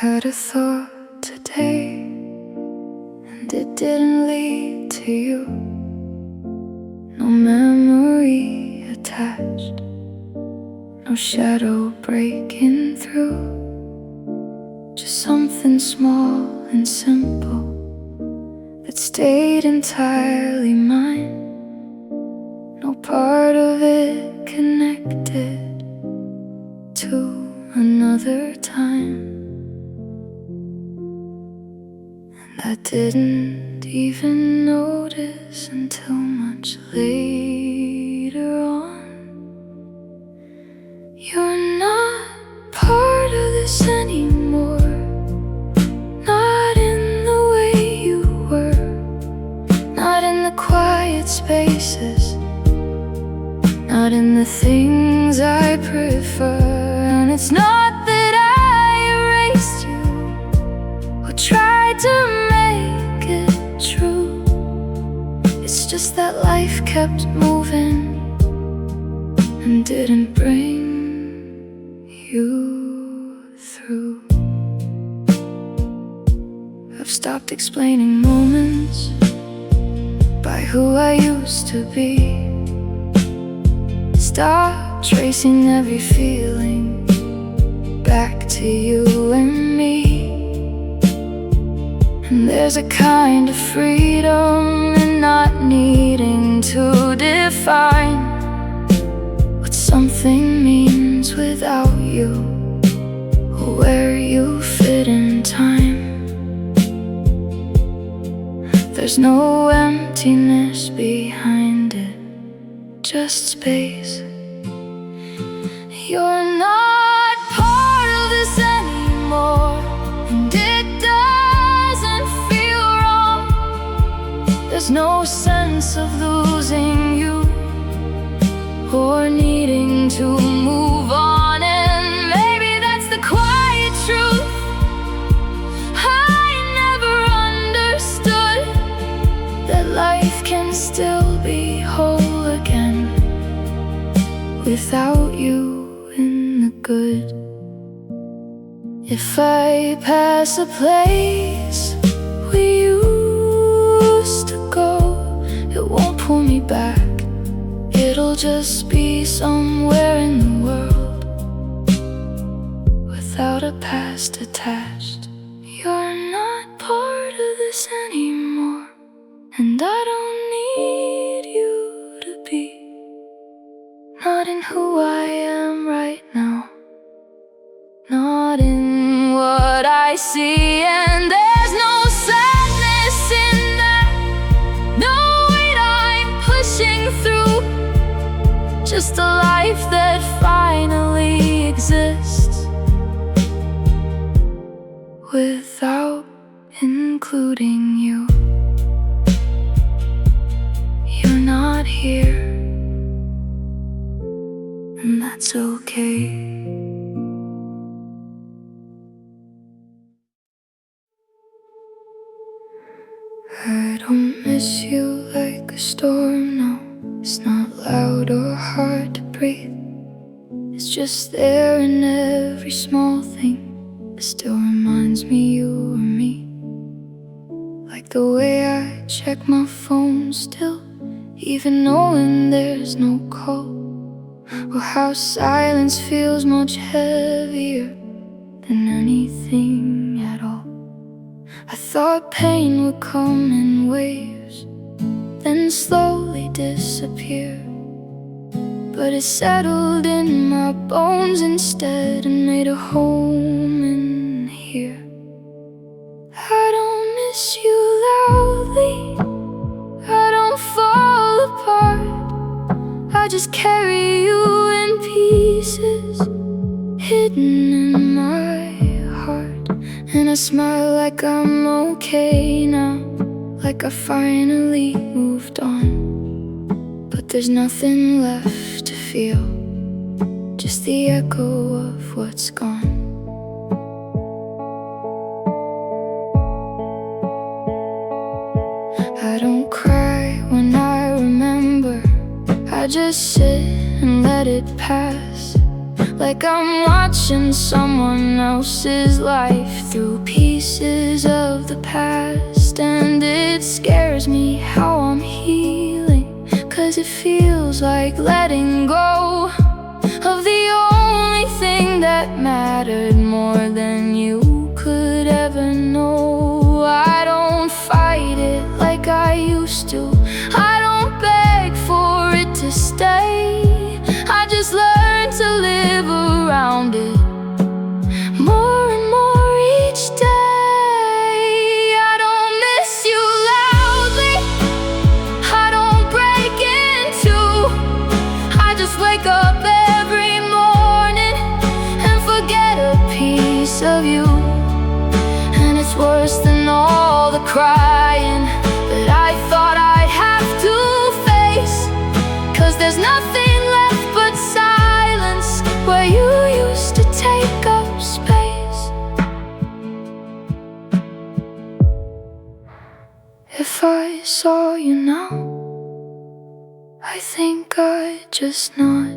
had a thought today, and it didn't lead to you. No memory attached, no shadow breaking through. Just something small and simple that stayed entirely mine. No part of it connected to another time. I didn't even notice until much later on. You're not part of this anymore, not in the way you were, not in the quiet spaces, not in the things I prefer. And it's not that I erased you or tried to make it true. It's just that life kept moving and didn't bring you through. I've stopped explaining moments by who I used to be. Stop tracing every feeling back to you and me. And there's a kind of freedom in not needing to define what something means without you, or where you fit in time. There's no emptiness behind it, just space. You're not part of this anymore, and it doesn't feel wrong. There's no sense of losing you or needing to move on. And maybe that's the quiet truth. I never understood that life can still be whole again without you in the good. If I pass a place we used to go, it won't pull me back. It'll just be somewhere in the world without a past attached. You're not part of this anymore, and I don't need you to be. Not in who I am right now, not in what I see. And there's no sadness in that, no weight I'm pushing through. Just a life that finally exists without including you. You're not here, and that's okay. I don't miss you like a storm, no. It's not loud or hard to breathe. It's just there in every small thing. It still reminds me you or me. Like the way I check my phone still, even knowing there's no call. Or how silence feels much heavier than anything at all. I thought pain would come in waves, then slowly disappear. But it settled in my bones instead and made a home in here. I don't miss you loudly, I don't fall apart. I just carry you in pieces, hidden in my heart. And I smile like I'm okay now, like I finally moved on. But there's nothing left to feel, just the echo of what's gone. I don't cry when I remember, I just sit and let it pass. like I'm watching someone else's life through pieces of the past. And it scares me how I'm healing, 'cause it feels like letting go of the only thing that mattered more than you could ever know. I don't fight it like I used to, I don't beg for it to stay. I just learn to live around it more and more each day. I don't miss you loudly, I don't break in two. I just wake up every morning and forget a piece of you. And it's worse than all the crying that I thought I'd have to face, 'cause there's nothing left but silence where you used to take up space. If I saw you now, I think I'd just nod,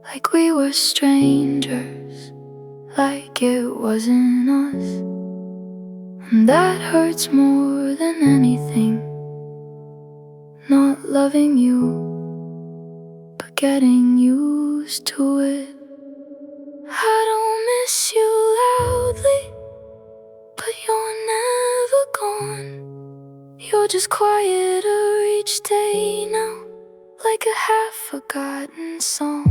like we were strangers, like it wasn't us. And that hurts more than anything, not loving you, but getting used to it. I don't miss you loudly, but you're never gone. You're just quieter each day now, like a half-forgotten song.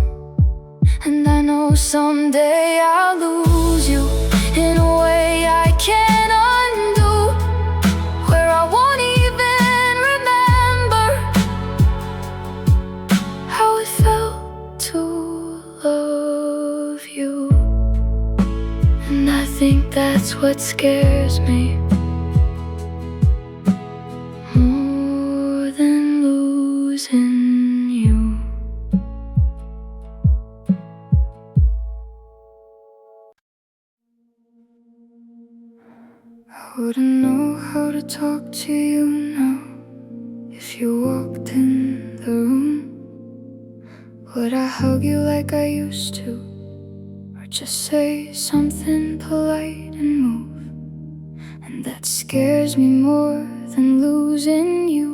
And I know someday I'll lose you in a way I can't undo, where I won't even remember how it felt to love you. And I think that's what scares me more than losing you. I wouldn't know how to talk to you now if you walked in the room. Would I hug you like I used to, or just say something polite and move? And that scares me more than losing you,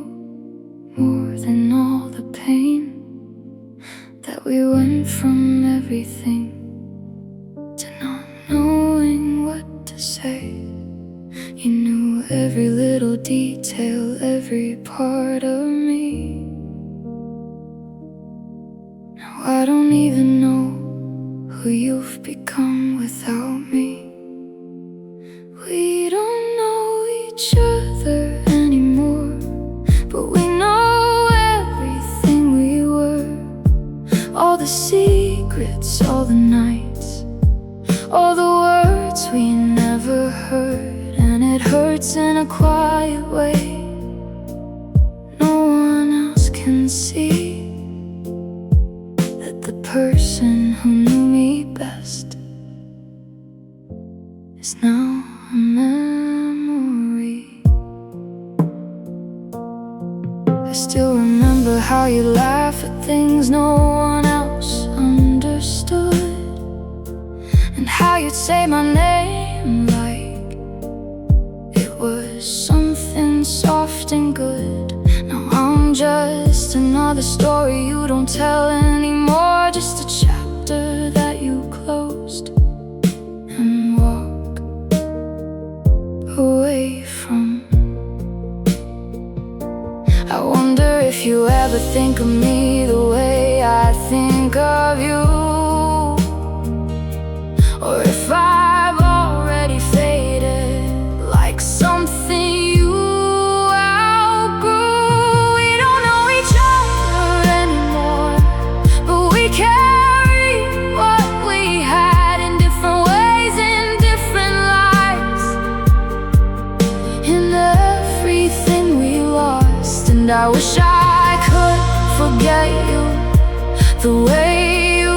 more than all the pain that we went from everything to not knowing what to say. You knew every little detail, every part of me. Now I don't even know who you've become without me. We don't know each other anymore, but we know everything we were. All the secrets, all the nights, all the words we never heard. And it hurts in a quiet way no one else can see, that the person who knew me best is now a memory. I still remember how you laugh at things no one else understood, and how you'd say my name like it was something soft and good. Now I'm just another story you don't tell anymore, just a chapter that you closed and walked away from. I wonder if you ever think of me the way I think of you, or if I've already faded like something you outgrew. We don't know each other anymore, but we carry what we had in different ways, in different lives, in everything we lost. And I wish I could forget you the way you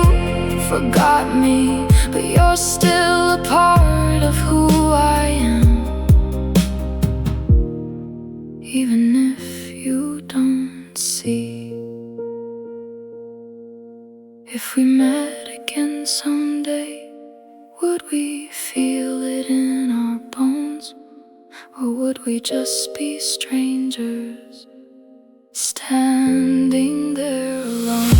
forgot me, but you're still a part of who I am, even if you don't see. If If we met again someday, would we feel it in our bones? Or would we just be strangers, standing there alone?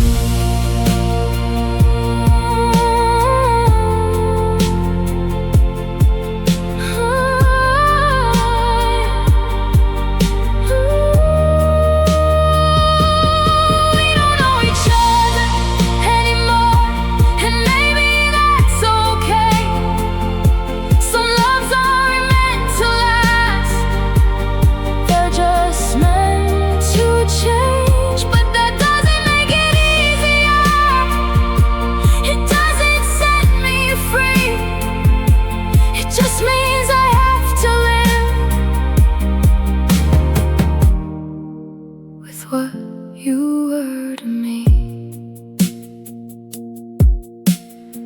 What you were to me,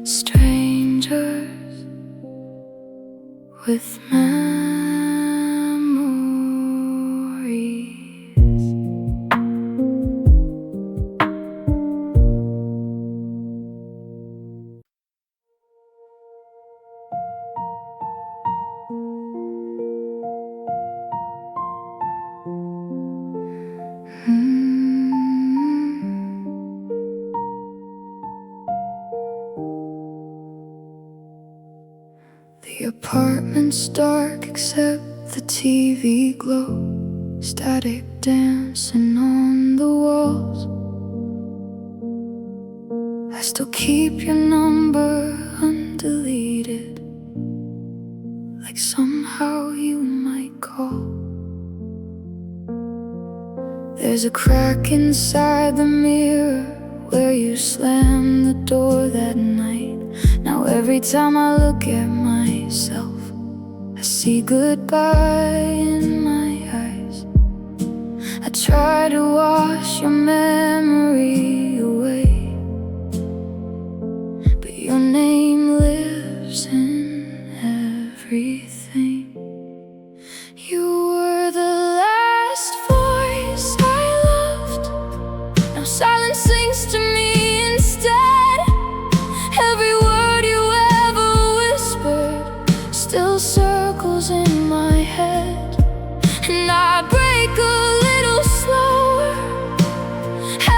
strangers with memories. The apartment's dark except the TV glow, static dancing on the walls. I still keep your number undeleted, like somehow you might call. There's a crack inside the mirror where you slammed the door that night. Now every time I look at myself, I see goodbye in my eyes. I try to wash your memory away, but your name lives in everything. You were the last voice I loved. Now silence sings to me instead. Every word you ever whispered still circles in my head, and I break a little slower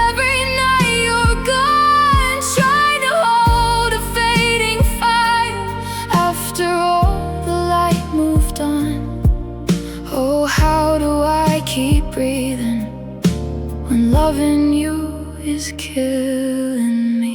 every night you're gone, trying to hold a fading fire after all the light moved on. Oh, how do I keep breathing when loving you is killing me?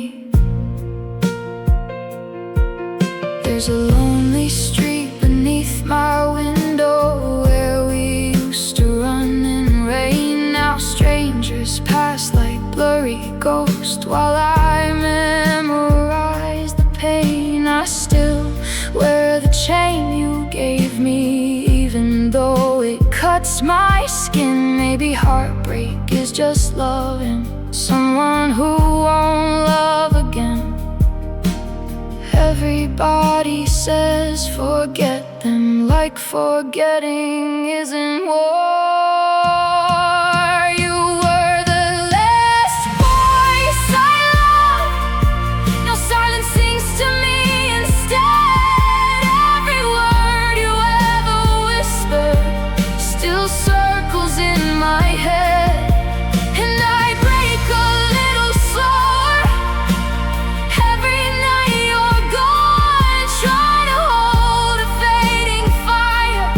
There's a lonely street beneath my window where we used to run in rain. Now strangers pass like blurry ghosts while I memorize the pain. I still wear the chain you gave me, even though it cuts my skin. Maybe heartbreak is just loving someone who won't love again. Everybody says forget them, like forgetting isn't war. You were the last voice I loved. Now silence sings to me instead. Every word you ever whispered still circles in my head, and I break a little slower every night you're gone, trying to hold a fading fire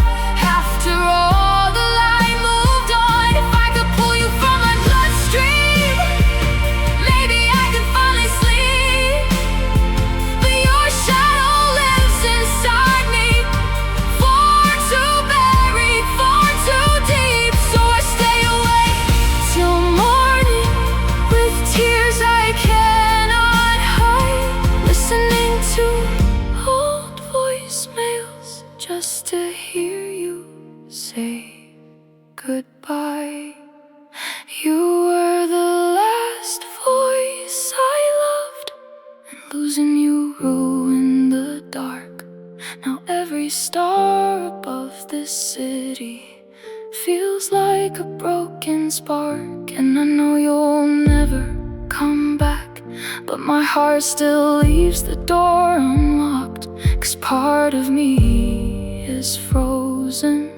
after all the light moved on. If I could pull you from my bloodstream, maybe I could finally sleep, but your shadow lives inside me, far too buried, far too deep. So I stay awake till morning with tears I cannot hide, listening to old voicemails just to hear you say goodbye. You were the last voice I loved, and losing you ruined the dark. Now every star above this city feels like a broken spark, and I know you'll never come back. but my heart still leaves the door unlocked, 'cause part of me is frozen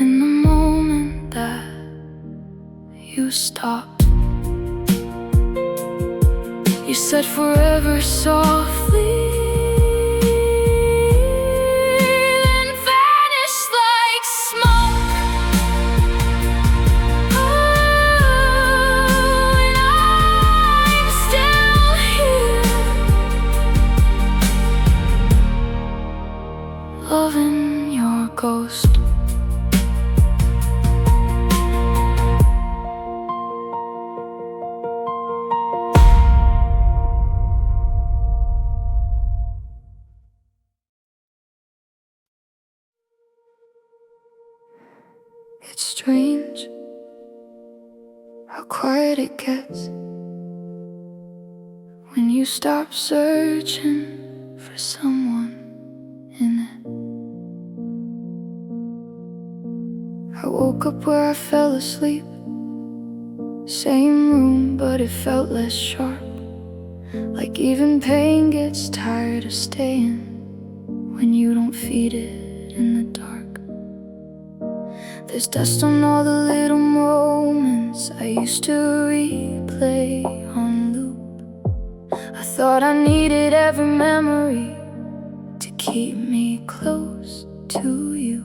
in the moment that you stopped. You said forever softly, then vanished like smoke. Oh, and I'm still here, loving your ghost. It's strange how quiet it gets when you stop searching for someone in it. I woke up where I fell asleep, same room but it felt less sharp, like even pain gets tired of staying when you don't feed it in the dark. There's dust on all the little moments I used to replay on loop. I thought I needed every memory to keep me close to you,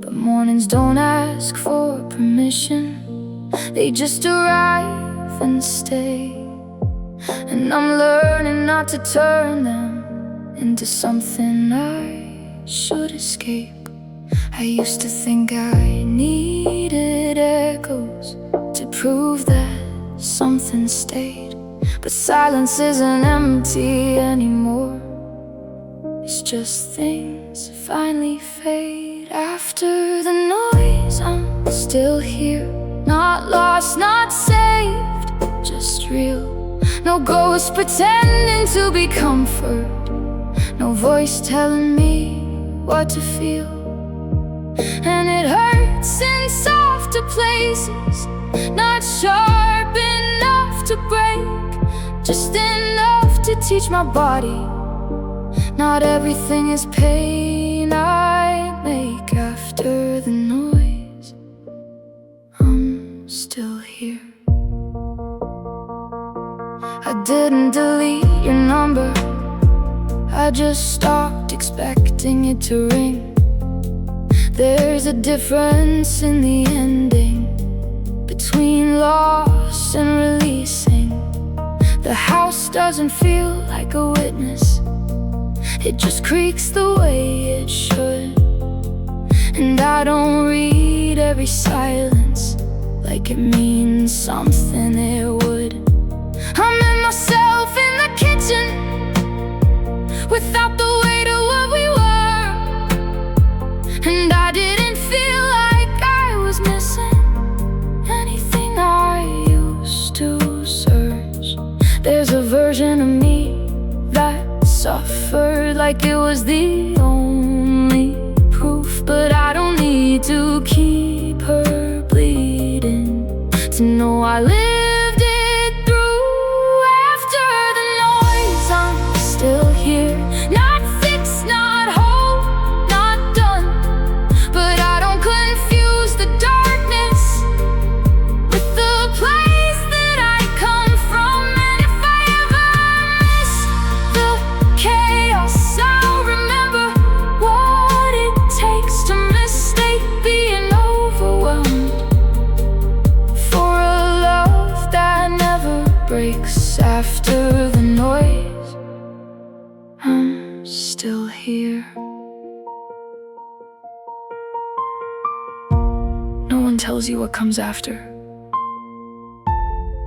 but mornings don't ask for permission, they just arrive and stay. And I'm learning not to turn them into something I should escape. I used to think I needed echoes to prove that something stayed, but silence isn't empty anymore. It's just things finally fade. After the noise, I'm still here, not lost, not saved, just real. No ghost pretending to be comfort, no voice telling me what to feel. And it hurts in softer places, not sharp enough to break, just enough to teach my body not everything is pain I make. After the noise, I'm still here. I didn't delete your number, I just stopped expecting it to ring. There's a difference in the ending between loss and releasing. The house doesn't feel like a witness, it just creaks the way it should. And I don't read every silence like it means something it would. I'm in myself in the kitchen without the weight of what we were, and I didn't feel like I was missing anything I used to search. There's a version of me that suffered like it was the only proof, but I don't need to keep her bleeding to know I lived it through. After the noise, I'm still here, not fixed, not whole, not done, but I don't confuse the darkness with the place that I come from. And if I ever miss the chaos, I'll remember what it takes to mistake being overwhelmed for a love that never breaks. After the noise, I'm still here. No one tells you what comes after,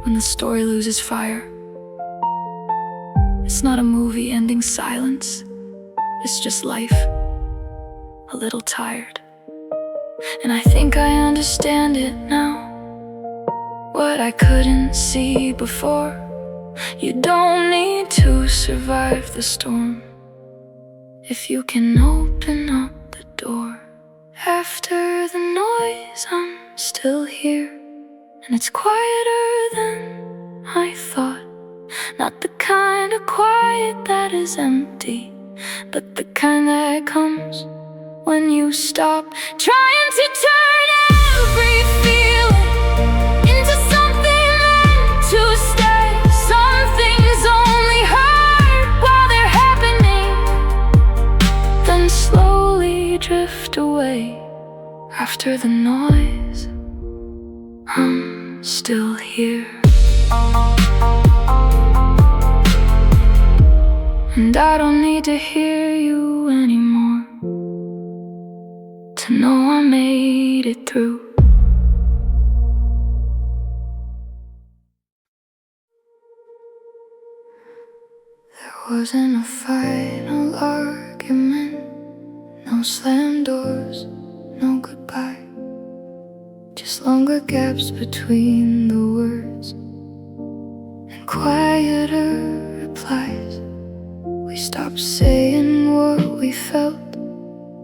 when the story loses fire. It's not a movie ending silence, it's just life, a little tired. And I think I understand it now, what I couldn't see before. You don't need to survive the storm if you can open up the door. After the noise, I'm still here, and it's quieter than I thought. Not the kind of quiet that is empty, but the kind that comes when you stop trying to turn every feeling into something meant to stay. Some things only hurt while they're happening, then slowly drift away. After the noise, I'm still here. And I don't need to hear you anymore to know I made it through. There wasn't a final argument, no slammed doors, no goodbye. Just longer gaps between the words and quieter replies. We stopped saying what we felt,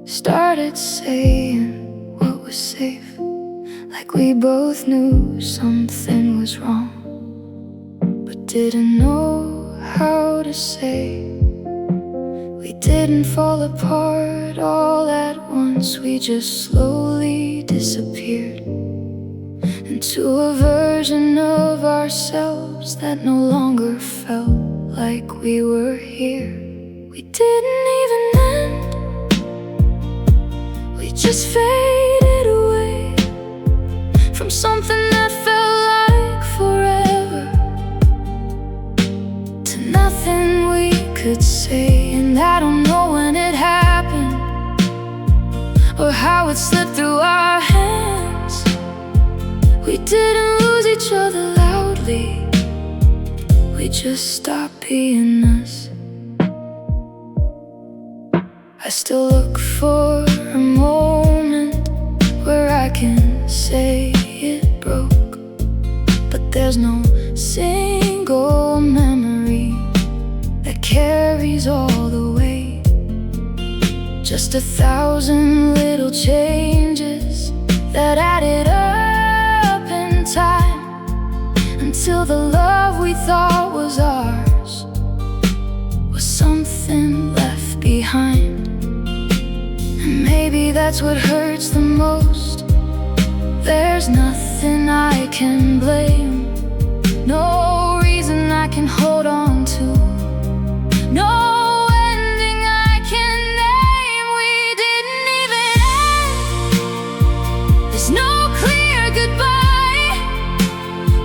started saying what was safe, like we both knew something was wrong, but didn't know how to say. We didn't fall apart all at once, we just slowly disappeared into a version of ourselves that no longer felt like we were here. We didn't even end, we just faded away from something that felt like forever to nothing we could say. And I don't know when it happened or how it slipped through our hands. We didn't lose each other loudly, we just stopped being us. I still look for a moment where I can say it broke, but there's no single memory that carries all the weight. Just 1,000 little changes that added up in time, until the love we thought was ours was something left behind. And maybe that's what hurts the most. There's nothing I can blame, no reason I can hold on to, no ending I can name. We didn't even end, there's no clear goodbye,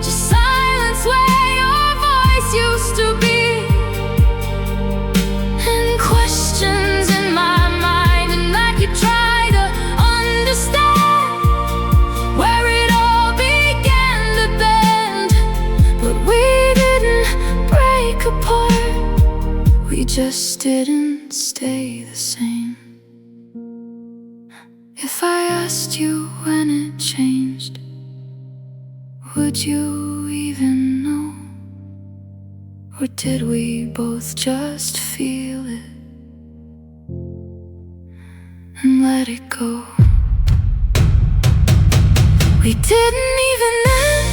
just silence where your voice used to be, and questions in my mind, and I could try to understand where it all began to bend. But we didn't break apart, we just didn't stay the same. If I asked you when it changed, would you even know? Or did we both just feel it and let it go? We didn't even end,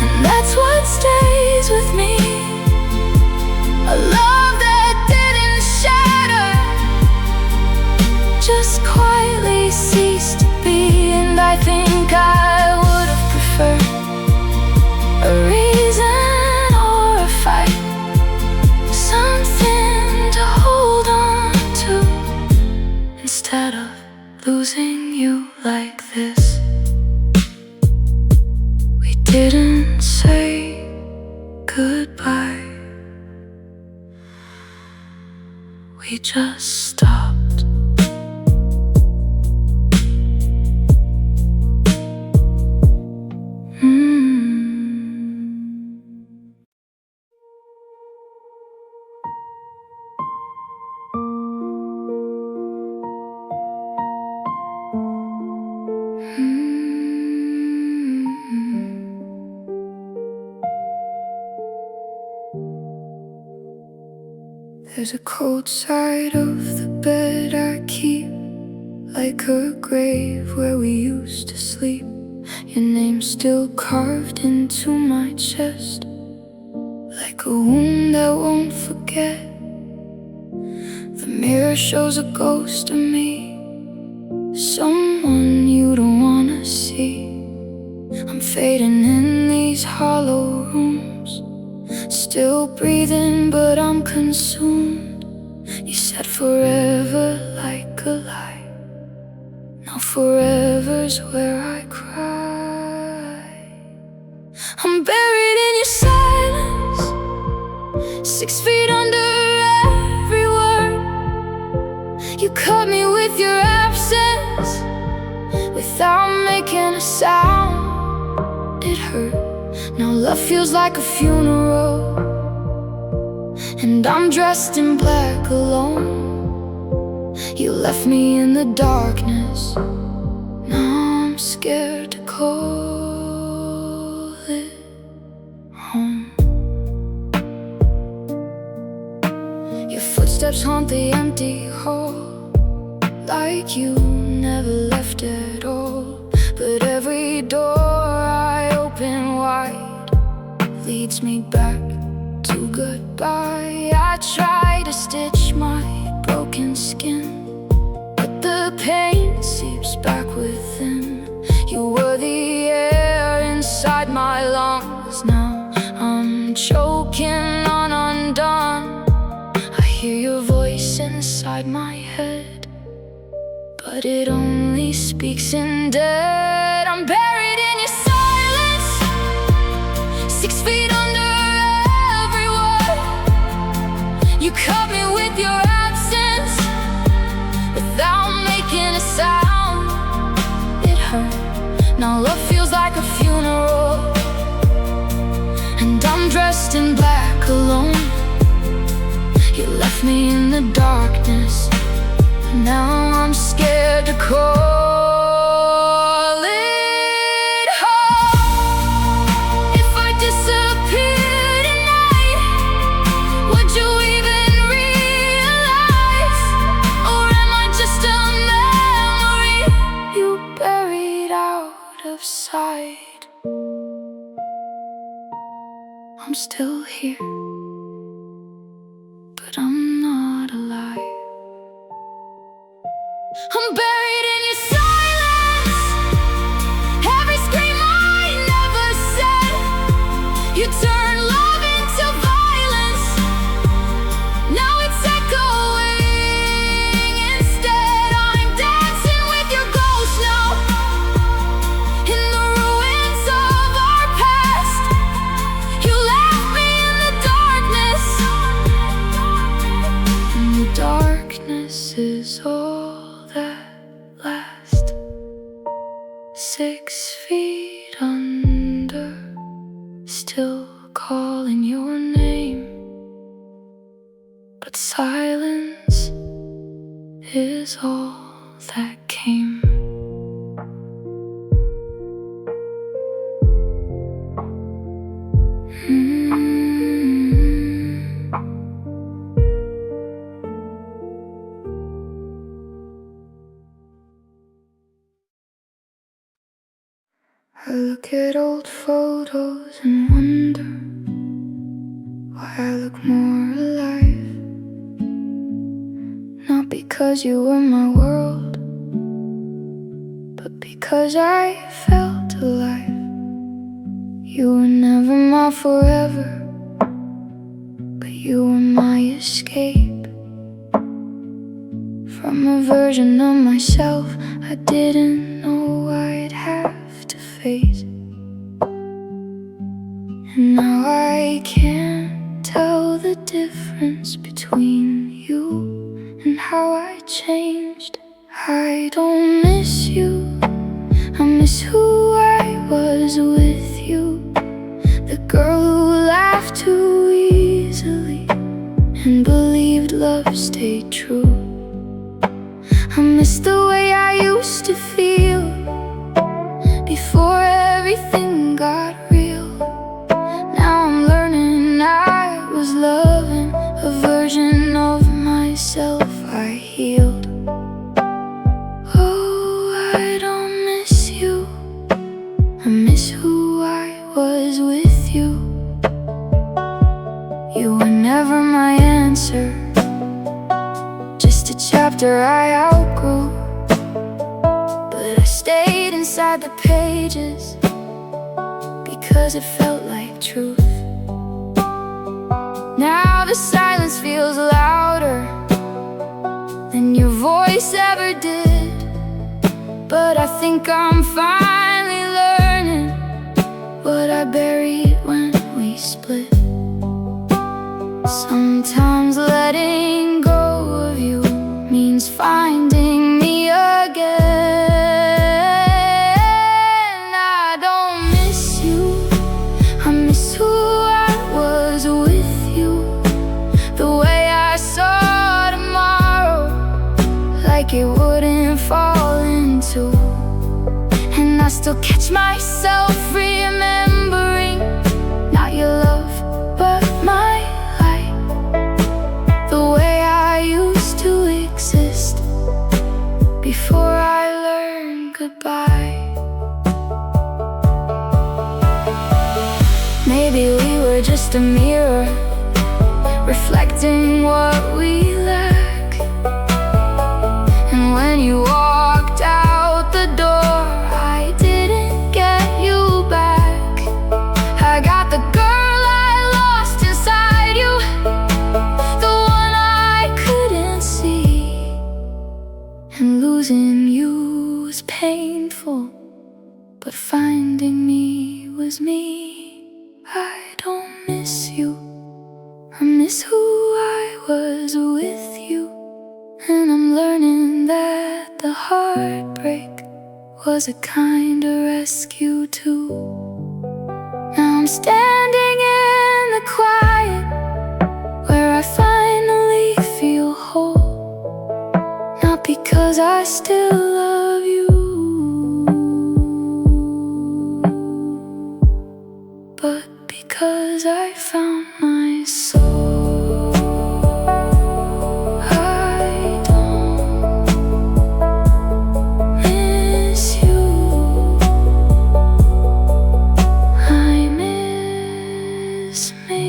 and that's what stays with me. A love that didn't shatter, just quietly ceased to be. And I think I would have preferred a reason or a fight, something to hold on to, instead of losing you like this. We didn't say goodbye, we just stopped. There's a cold side of the bed I keep, like a grave where we used to sleep. Your name's still carved into my chest, like a wound that won't forget. The mirror shows a ghost of me, someone you don't wanna see. I'm fading in these hollow rooms, still breathing but I'm consumed. You said forever like a lie, now forever's where I cry. I'm buried in your silence, 6 feet under every word. You cut me with your absence, without making a sound. It hurt, now love feels like a funeral, and I'm dressed in black alone. You left me in the darkness, now I'm scared to call it home. Your footsteps haunt the empty hall, like you never left at all. But every door I open wide leads me back to goodbye. I try to stitch my broken skin, but the pain seeps back within. You were the air inside my lungs, now I'm choking on undone. I hear your voice inside my head, but it only speaks in dead. I'm buried in your silence, 6 feet under every word. You cut me with your absence, without making a sound. It hurt, now love feels like a funeral, and I'm dressed in black alone. You left me in the darkness, now I'm scared to call it home. If I disappear tonight, would you even realize? Or am I just a memory you buried out of sight? I'm still here, but I'm not alive. I'm buried in your silence, every scream I never said. You turned love into violence, now it's echoing instead. I'm dancing with your ghost now, in the ruins of our past. You left me in the darkness, and the darkness is all that last. 6 feet under, still calling your name, but silence is all that came. I look at old photos and wonder why I look more alive. Not because you were my world, but because I felt alive. You were never my forever, but you were my escape from a version of myself I didn't know I'd have to face. And now I can't tell the difference between you and how I changed. I don't miss you, I miss who I was with you. The girl who laughed too easily and believed love stayed true. I miss the way I used to feel before everything got real. Now I'm learning I was loving a version of myself I healed. Oh, I don't miss you, I miss who I was with you. were never my answer, just a chapter I outgrew. But I stayed inside the pages because it felt like truth. Now the silence feels louder than your voice ever did. But I think I'm finally learning what I buried when we split. Sometimes letting go of you means finding me again. I don't miss you, I miss who I was with you. The way I saw tomorrow, like it wouldn't fall into. And I still catch myself remembering, not your love, but my light. The way I used to exist before I learned goodbye. Maybe we were just a mirror, reflecting what we lack. And when you walked out the door, I didn't get you back. I got the girl I lost inside you, the one I couldn't see. And losing you was painful, but finding me was me. I don't miss you, I miss who I was with you. And I'm learning that the heartbreak was a kind of rescue too. Now I'm standing in the quiet, where I finally feel whole. Not because I still love you, but because I found my soul. I don't miss you, I miss me.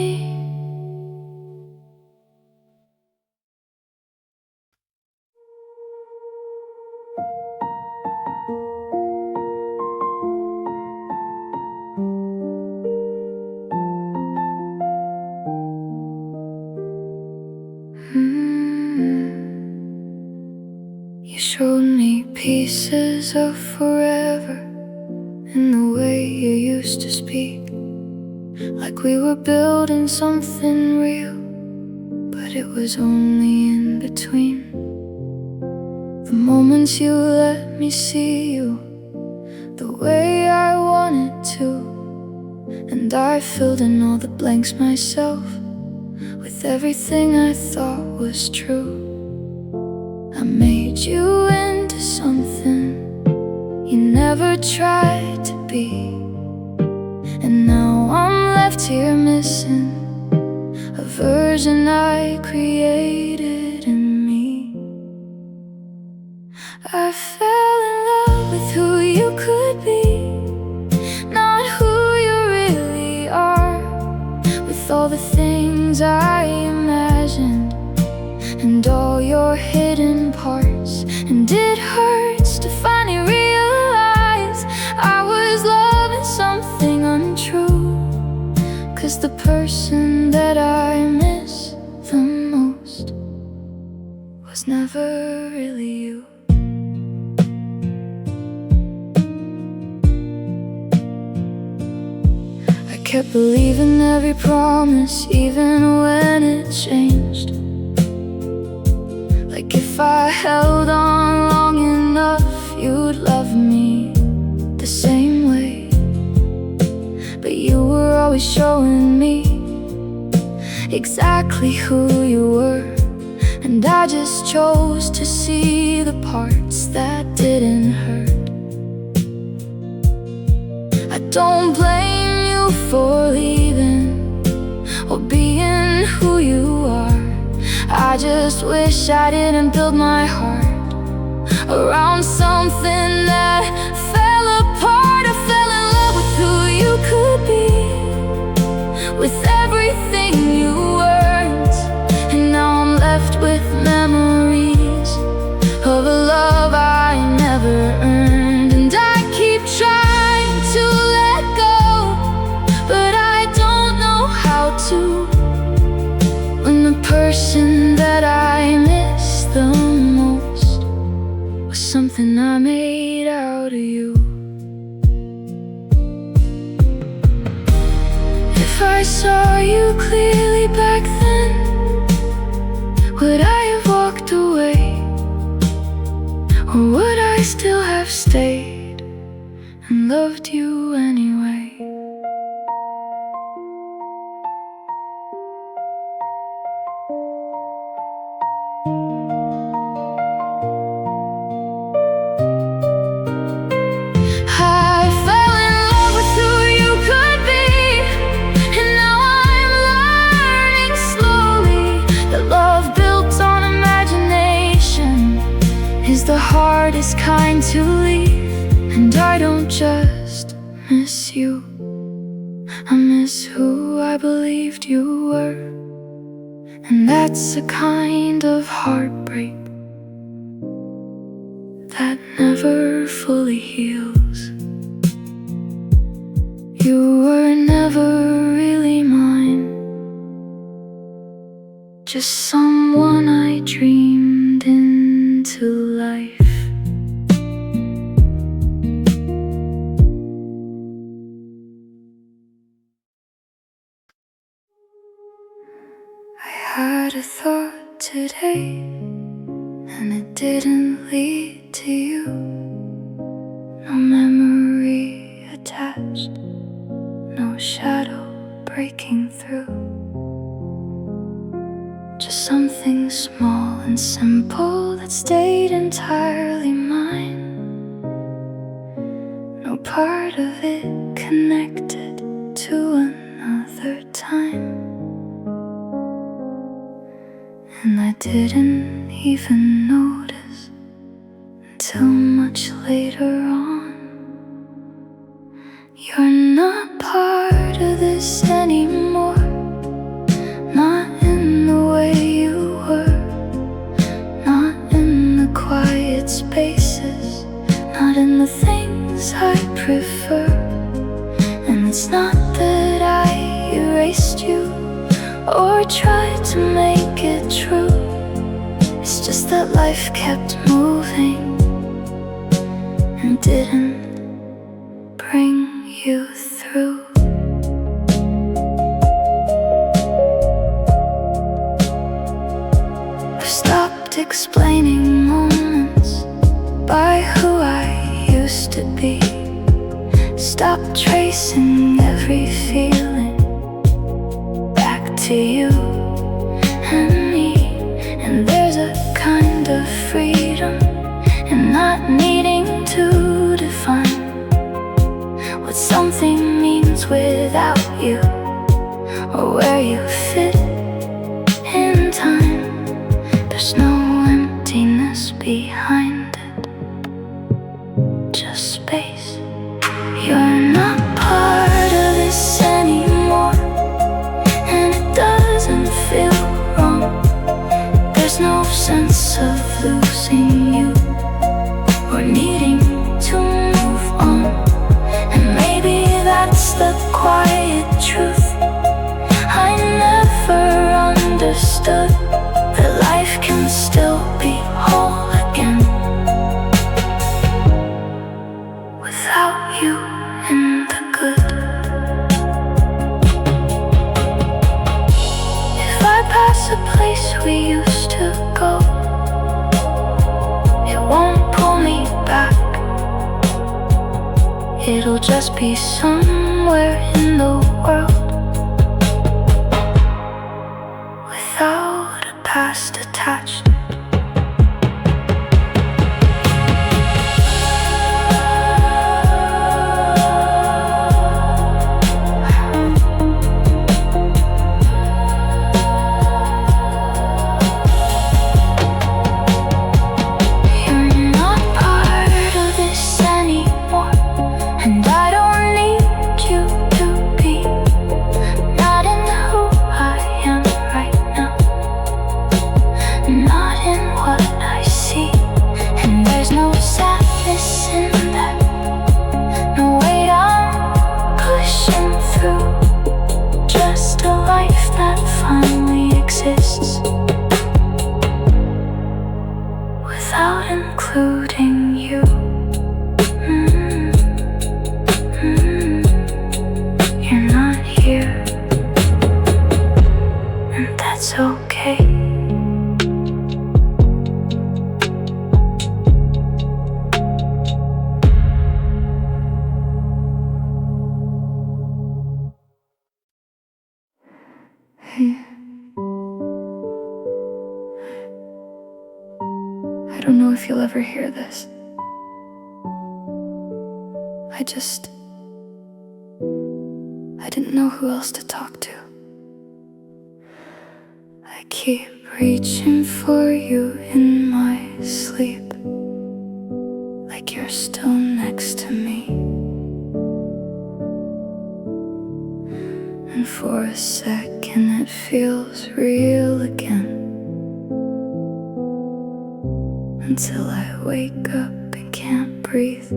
You showed me pieces of forever in the way you used to speak, like we were building something real, but it was only in between. The moments you let me see you the way I wanted to, and I filled in all the blanks myself with everything I thought was true. I made you into something you never tried to be, and now I'm left here missing a version I created in me. I fell in love with who you could be, not who you really are, with all the things I imagined and all your hidden parts. And it hurts to finally realize I was loving something untrue, 'cause the person that I miss the most was never really you. I kept believing every promise, even when it changed. Like if I held on long enough, you'd love me the same way. But you were always showing me exactly who you were, and I just chose to see the parts that didn't hurt. I don't blame you for leaving or being who you are. I just wish I didn't build my heart around something that fell apart. I fell in love with who you could be, with everything you were. person that I miss the most was something I made out of you. If I saw you clearly back then, would I have walked away? Or would I still have stayed and loved you anyway? I fell in love with who you could be, and now I'm learning slowly that love built on imagination is the hardest kind to leave. And I don't just miss you, I miss who I believed you were. And that's a kind of heartbreak that never fully heals. You were never really mine, just someone I dreamed into life. I had a thought today, and it didn't lead to you. No memory attached, no shadow breaking through. Just something small and simple that stayed entirely mine. No part of it connected to another time. And I didn't even notice until much later on. You're not part of this anymore, not in the way you were, not in the quiet spaces, not in the things I prefer. And it's not that I erased you or tried to make it true. It's just that life kept moving and didn't bring you through. I've stopped explaining moments by who I used to be. Stopped tracing every feeling back to you and me. And there's a kind of freedom in not needing to define what something means without you, or where you fit in time. There's no emptiness behind it, just space. You're not part of this anymore, and it doesn't feel wrong. There's no sense of losing you or needing to move on. And maybe that's the quiet truth I never understood, that life can still be whole again without you in the good. If I pass a place we used to go, it won't pull me back. It'll just be somewhere in the world without a past attached. Not it's okay. Hey, I don't know if you'll ever hear this. I didn't know who else to talk to. I keep reaching for you in my sleep, like you're still next to me. And for a second it feels real again, until I wake up and can't breathe.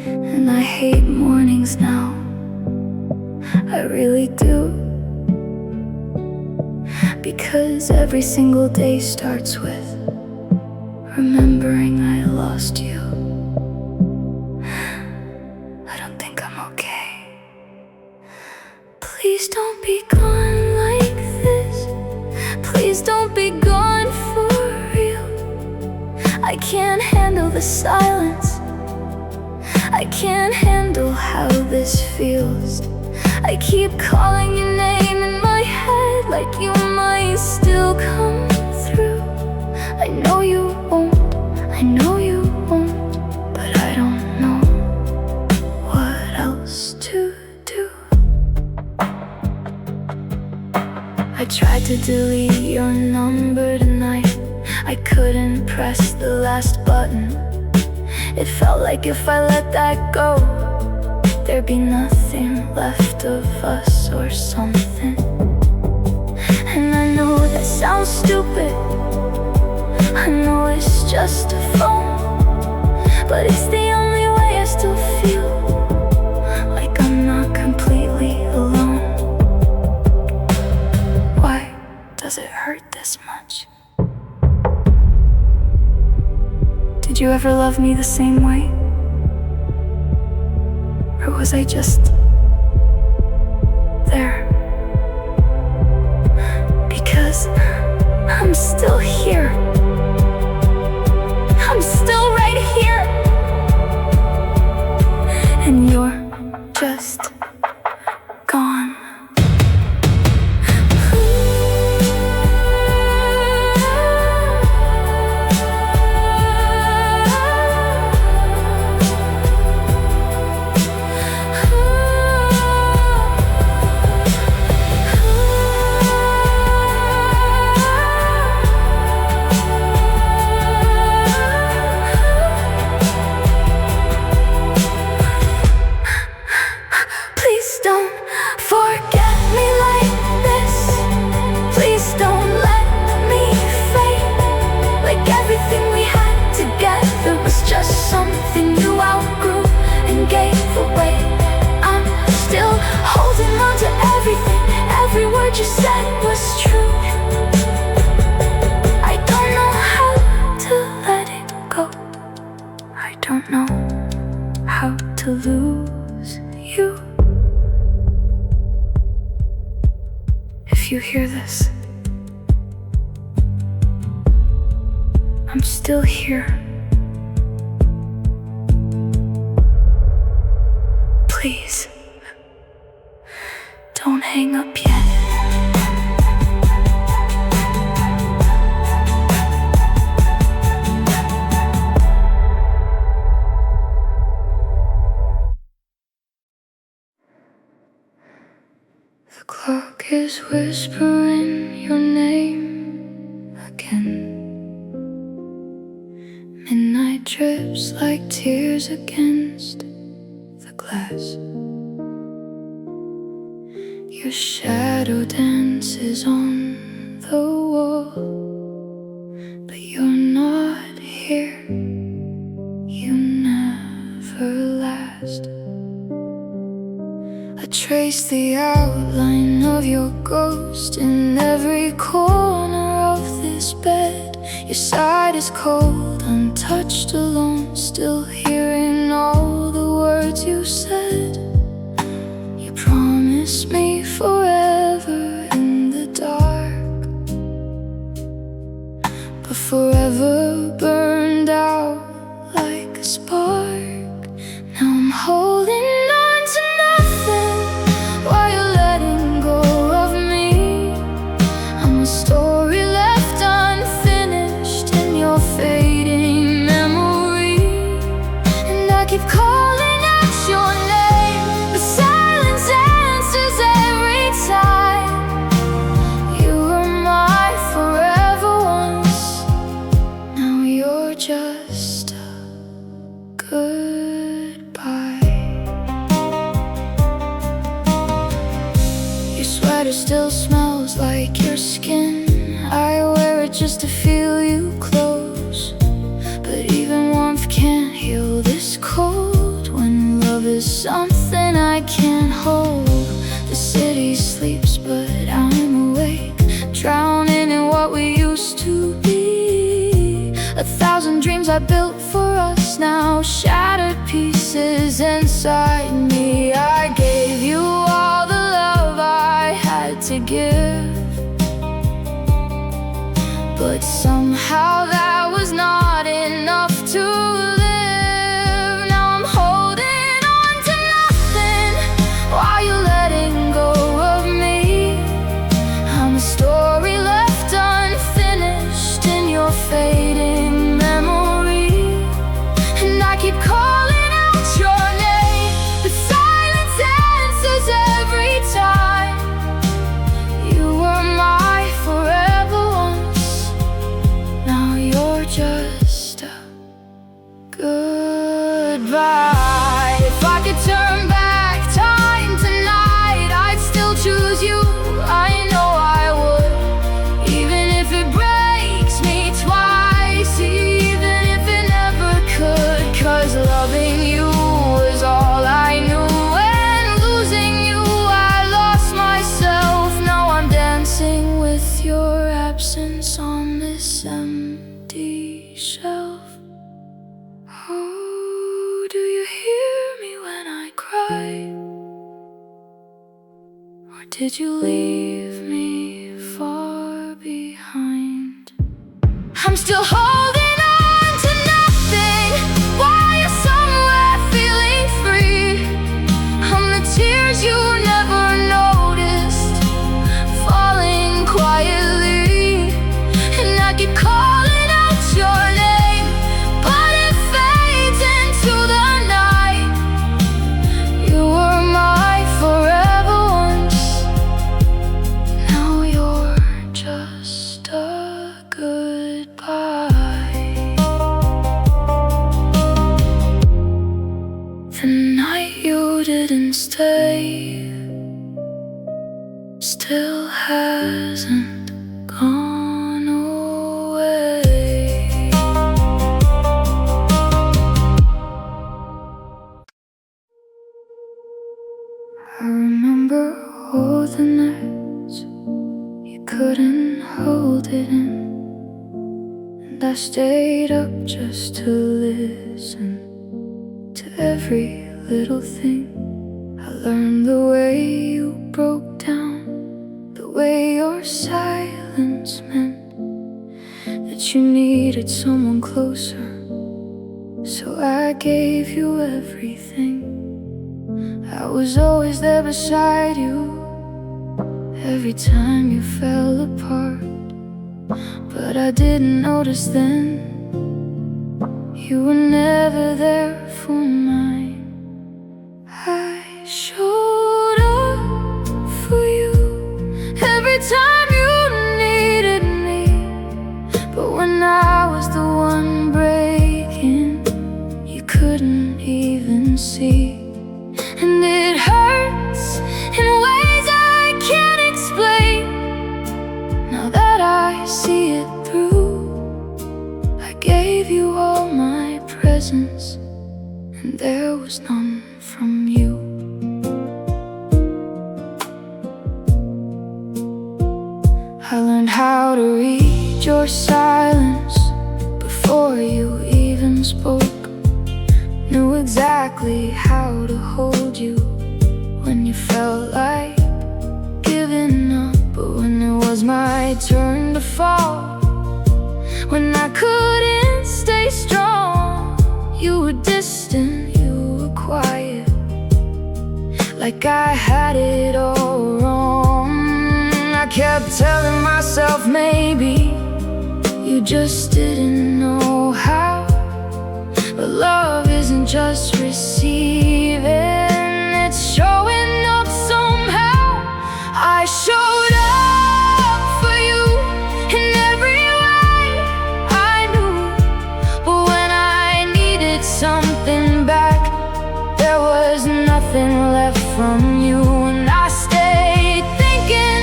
And I hate mornings now, I really do, because every single day starts with remembering I lost you. I don't think I'm okay. Please don't be gone like this. Please don't be gone for real. I can't handle the silence. I can't handle how this feels. I keep calling your name in my head, like you might still come through. I know you won't, I know you won't, but I don't know what else to do. I tried to delete your number tonight. I couldn't press the last button. It felt like if I let that go, there'd be nothing left of us or something. And I know that sounds stupid, I know it's just a phone, but it's the only way I still feel like I'm not completely alone. Why does it hurt this much? Did you ever love me the same way? Or was I just there? Because I'm still here. I'm still right here. And you're just gone. Every word you said was true. I don't know how to let it go. I don't know how to lose you. If you hear this, I'm still here. Please, don't hang up yet. The clock is whispering your name again. Midnight drips like tears against the glass. Your shadow dances on the wall, but you're not here. You never last. I trace the outline of your ghost in every corner of this bed. Your side is cold, untouched, alone, still hearing all the words you said. You promised me forever sweater still smells like your skin. I wear it just to feel you close, but even warmth can't heal this cold. When love is something I can't hold. The city sleeps but I'm awake, drowning in what we used to be. 1,000 dreams I built for us, now shattered pieces inside me. I gave you all the love I had to give, but somehow that was not enough to live. Now I'm holding on to nothing while you're letting go of me. I'm a story left unfinished in your fading memory, and I keep calling out your name, but silence answers every time. You were my forever once, now you're just a goodbye. If I could turn back time tonight, I'd still choose you. I know I would, even if it breaks me twice, even if it never could. 'Cause loving you was all I knew, and losing you I lost myself. Now I'm dancing with your absence on this empty shelf. Oh, do you hear me when I cry? Or did you leave me far behind? I'm still holding on to nothing while you're somewhere feeling free. I'm the tears you never noticed, falling quietly, and I keep calling out your name, but it fades into the night. You were my forever once, now you're just a goodbye. The night you didn't stay still hasn't gone away. I remember all the nights you couldn't hold it in, and I stayed up just to listen to every little thing. I learned the way you broke down, the way your silence meant that you needed someone closer. So I gave you everything. I was always there beside you every time you fell apart, but I didn't notice then you were never there for mine. I showed up for you every time you needed me, but when I was the one breaking, you couldn't even see. And it hurts in ways I can't explain. Now that I see it through, I gave you all my presence, and there was none from you. I learned how to read your silence before you even spoke. Knew exactly how to hold you when you felt like giving up. But when it was my turn to fall, when I couldn't stay strong, you were distant, you were quiet, like I had it all wrong. I kept telling myself maybe you just didn't know how. But love isn't just receiving, it's showing up somehow. I showed up for you in every way I knew, but when I needed something back, there was nothing left from you. And I stayed thinking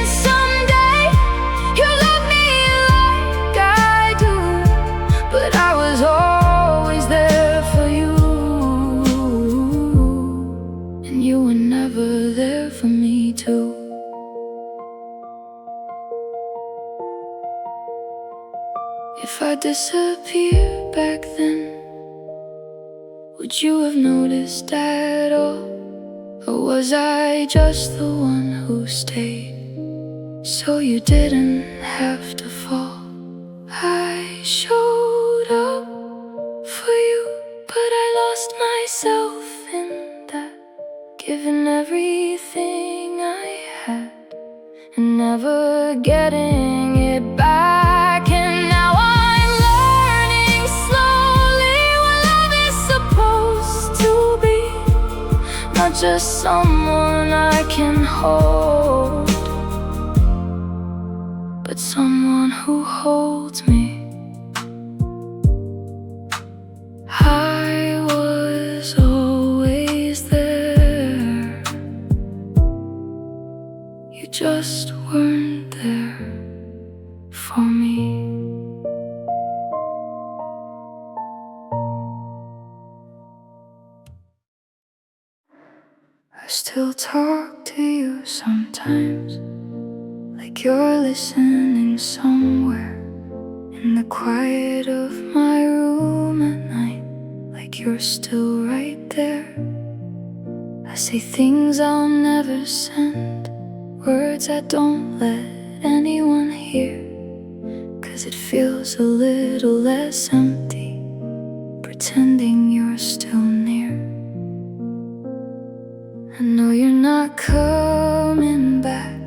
If I disappeared back then, would you have noticed at all? Or was I just the one who stayed, so you didn't have to fall? I showed up for you, but I lost myself in that, giving everything I had and never getting it back. And now I'm learning slowly what love is supposed to be, not just someone I can hold, but someone who holds me. I was always there, you just weren't there for me. I still talk to you sometimes, like you're listening somewhere in the quiet of my room at night, like you're still right there. I say things I'll never send, words I don't let anyone hear, 'cause it feels a little less empty pretending you're still near. I know you're not coming back,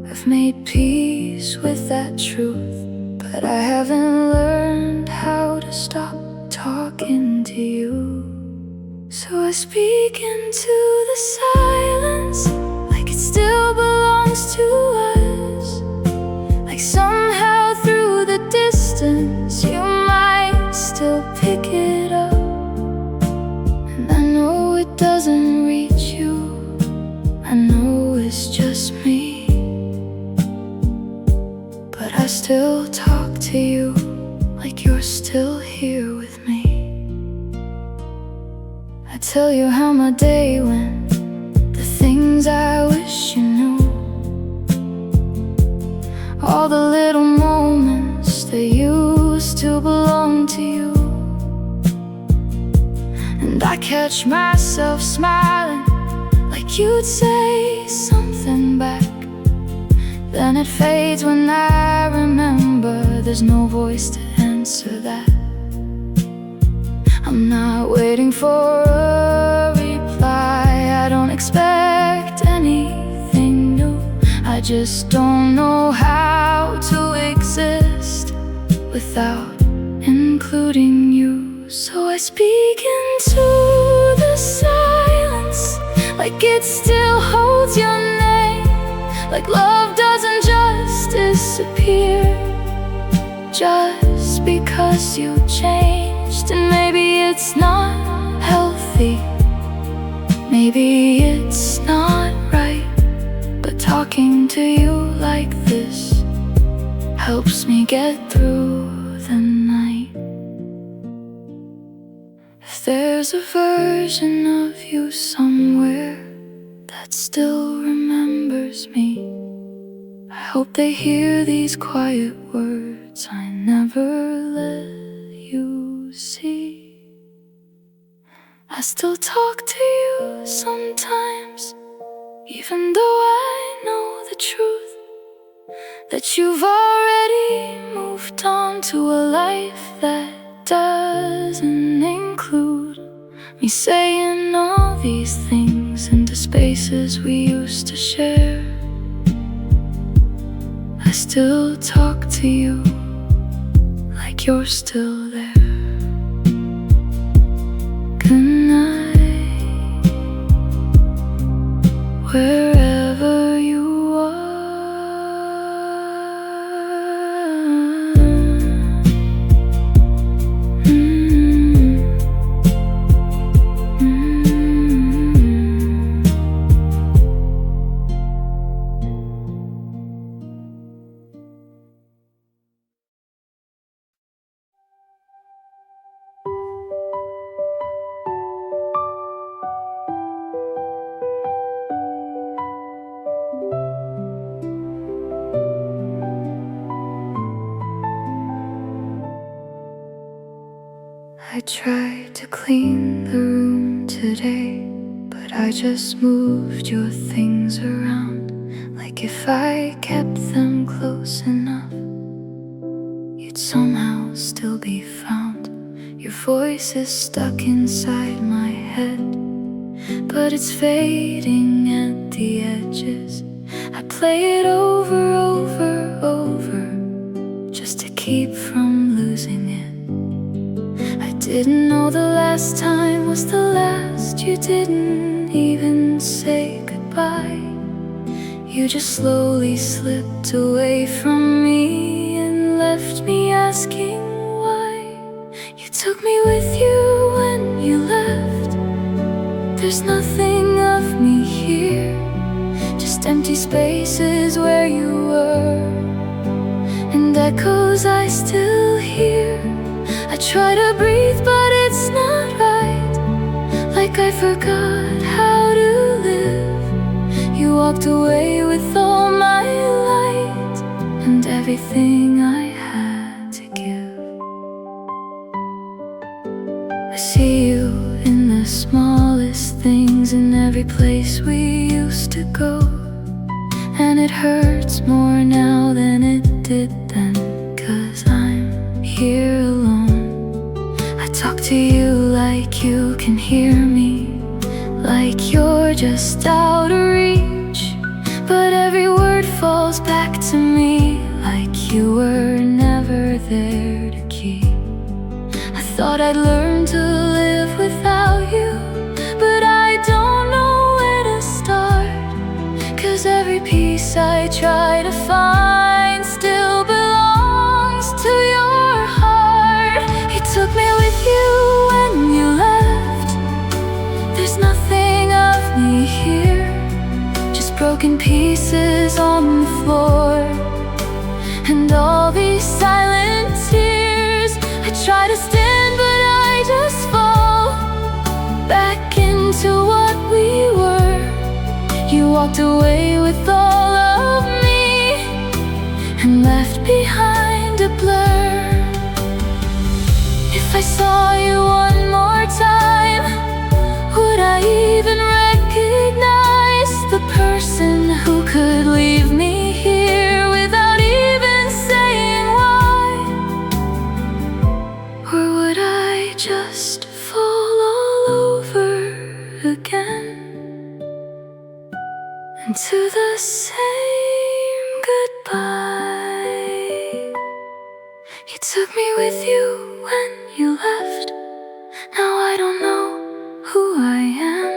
I've made peace with that truth, but I haven't learned how to stop talking to you. So I speak into the silence, like it still belongs to us, like somehow through the distance you might still pick it up. And I know it doesn't reach you, I know it's just me, but I still talk to you like you're still here with me. I tell you how my day went, the things I wish you knew, all the little moments that used to belong to you. And I catch myself smiling, like you'd say something back, then it fades when I remember there's no voice to answer that. I'm not waiting for a reply, I don't expect anything new, I just don't know how to exist without including you. So I speak into the silence, like it still holds your name, like love doesn't just disappear just because you changed. And maybe it's not healthy, maybe it's not right, but talking to you like this helps me get through the night. If there's a version of you somewhere that still remembers me, I hope they hear these quiet words I never let you see. I still talk to you sometimes, even though I know the truth, that you've already moved on to a life that doesn't include me saying all these things into spaces we used to share. I still talk to you like you're still there. Good night, wherever you are. I tried to clean the room today, but I just moved your things around. Like if I kept them close enough, you'd somehow still be found. Your voice is stuck inside my head, but it's fading at the edges. I play it over, just to keep from losing it. I didn't know the last time was the last. You didn't even say goodbye. You just slowly slipped away from me and left me asking why. You took me with you when you left. There's nothing of me here, just empty spaces where you were, and echoes I still hear. I try to breathe, but it's not right. Like I forgot how to live. You walked away with all my light and everything I had to give. I see you in the smallest things, in every place we used to go, and it hurts more now than it did then, 'cause I'm here alone. I talk to you like you can hear me, like you're just out of reach, but every word falls back to me like you were never there to keep. I thought I'd learn to live without you, but I don't know where to start, 'cause every piece I try to find still belongs to your heart. You took me with you when you left. There's nothing of me here, just broken pieces on the floor, and all these silent tears. I try to stand, but I just fall back into what we were. You walked away with all of me and left behind a blur. If I saw you one more time, would I even recognize the person who could leave me here without even saying why? Or would I just fall all over again into the same goodbye? You took me with you when you left. Now I don't know who I am.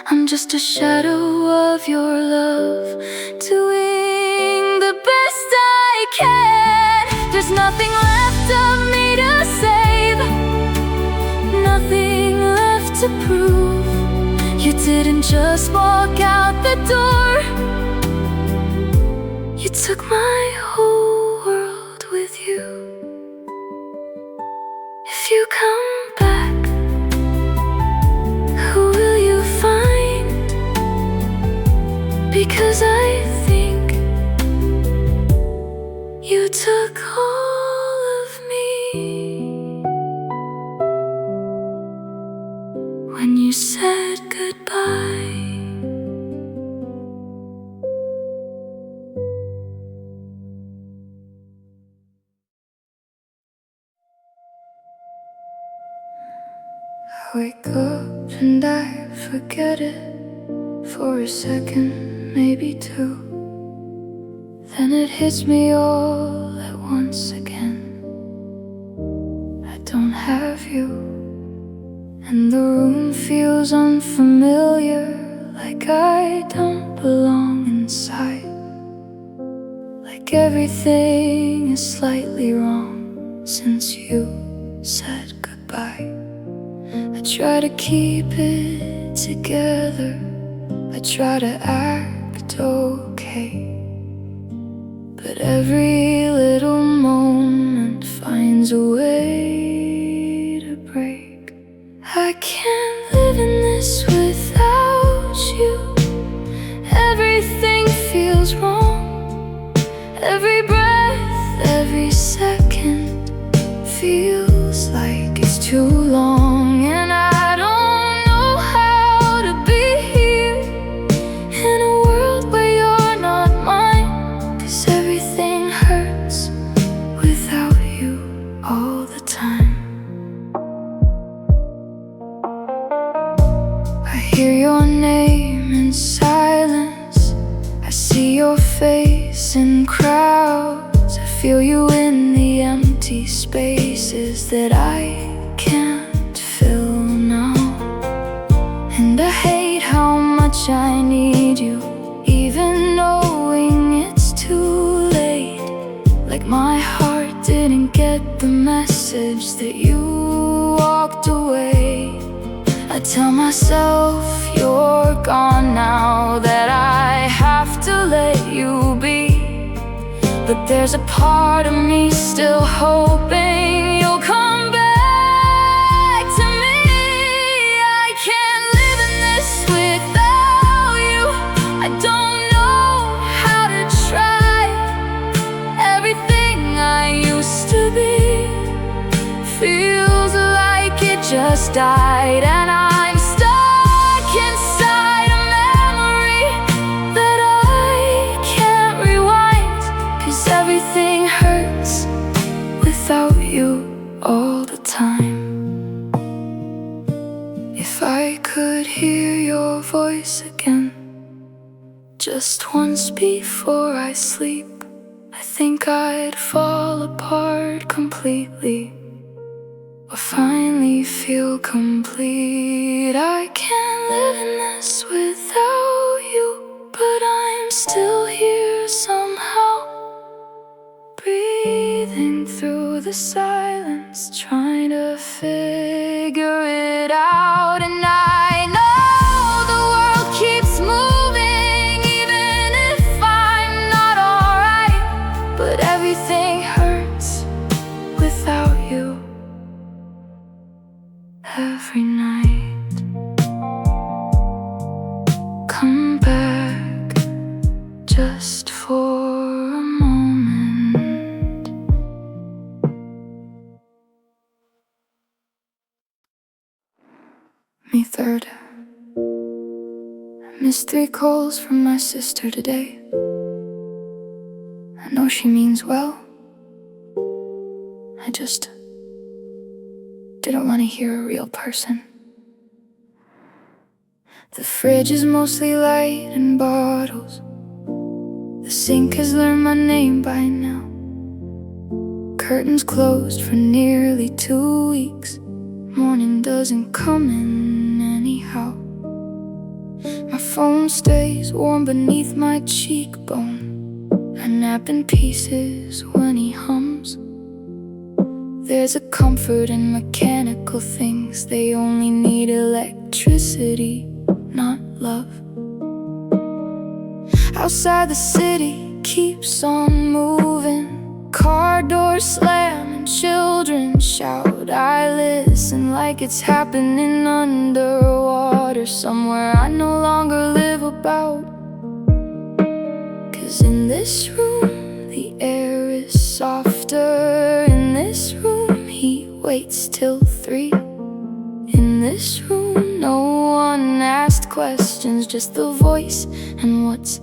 I'm just a shadow of your love, doing the best I can. There's nothing left of me to save, nothing left to prove. You didn't just walk out the door, you took my whole world with you. If you come back, who will you find? Because I think you took all of me when you said goodbye. I wake up and I forget it for a second, maybe two. Then it hits me all at once again. I don't have you, and the room feels unfamiliar, like I don't belong inside, like everything is slightly wrong since you said goodbye. I try to keep it together, I try to act okay, but every little moment finds a way to break. I can't live in this without you. Everything feels wrong, every breath, every second feels like it's too crowds. I feel you in the empty spaces that I can't fill now. And I hate how much I need you, even knowing it's too late. Like my heart didn't get the message that you walked away. I tell myself you're gone now, that I have to let you be. But there's a part of me still hoping you'll come back to me. I can't live in this without you. I don't know how to try. Everything I used to be feels like it just died, and I'm stuck inside a memory that I can't rewind. 'Cause everything hurts without you all the time. If I could hear your voice again, just once before I sleep, I think I'd fall apart completely, or finally feel complete. I can't live in this without you, but I'm still here somehow, breathing through the silence, trying to figure it out. And I know the world keeps moving, even if I'm not alright. But everything hurts without you every night. Come back just for a moment. May 3rd. I missed 3 calls from my sister today. I know she means well. I just didn't want to hear a real person. The fridge is mostly light and bottles. The sink has learned my name by now. Curtains closed for nearly 2 weeks. Morning doesn't come in anyhow. My phone stays warm beneath my cheekbone. I nap in pieces when he hums. There's a comfort in mechanical things. They only need electricity, not love. Outside the city keeps on moving. Car doors slam and children shout. I listen like it's happening underwater, somewhere I no longer live about. 'Cause in this room the air is softer. In this room he waits till 3. In this room no one asked questions, just the voice and what's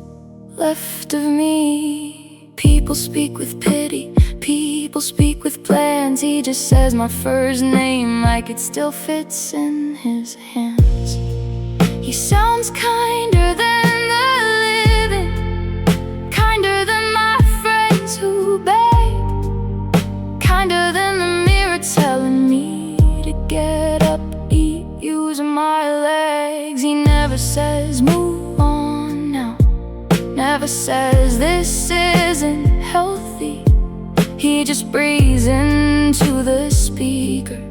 left of me. People speak with pity, people speak with plans. He just says my first name like it still fits in his hands. He sounds kinder than the living, kinder than my friends who beg, kinder than the mirror telling me to get up, eat, use my legs. He never says move on now, never says this isn't healthy. He just breathes into the speaker